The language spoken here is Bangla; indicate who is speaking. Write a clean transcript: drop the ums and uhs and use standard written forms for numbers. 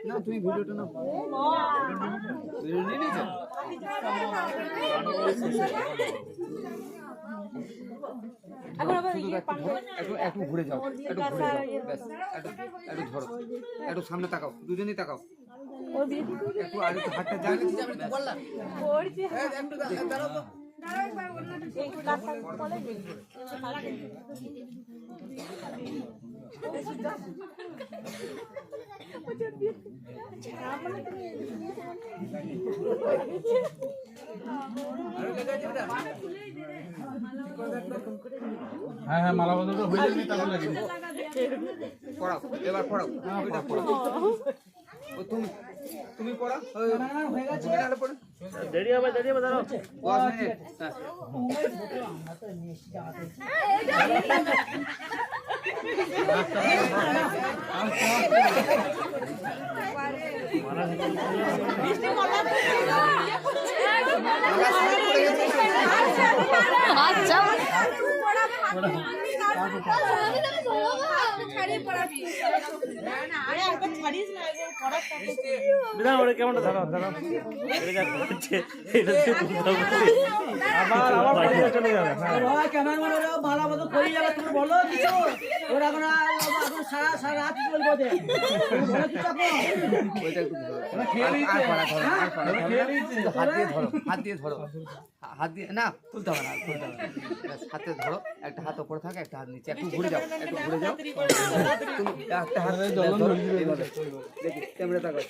Speaker 1: না তুমি ভিডিওটা নাও, ভিডিও নিয়ে নিয়েছো। একটু ঘুরে যাও, একটু ঘুরে যাও, ব্যাস একটু ধরো, একটু সামনে তাকাও, দুজনেই তাকাও একটু, আর একটু হাতটা যায়
Speaker 2: হ্যাঁ হ্যাঁ, মালা বদল হয়ে যাবে, তারপর লাগে
Speaker 1: পড়াও, এবার পড়াও, ওইটা পড়াও। ও তুমি পড়া হয়ে গেছে, দেরি হবে দাঁড়াও 5 মিনিট।
Speaker 3: কেমনটা দাঁড়াও দাঁড়াও চলে যাবে।
Speaker 4: মালা মতো করে যাবে, তুমি বলো কিছু, ওরা এখন সারা সারা রাত বলবো যে
Speaker 1: হাত দিয়ে ধরো, হাত দিয়ে না তুলতে হবে না, তুলতে হবে না, হাতে ধরো, একটা হাত উপরে থাকে, একটা হাত নিচে, একটু ঘুরে যাও, একটু ঘুরে যাও, তুমি একটা হাত দেখি ক্যামেরা তাকাও।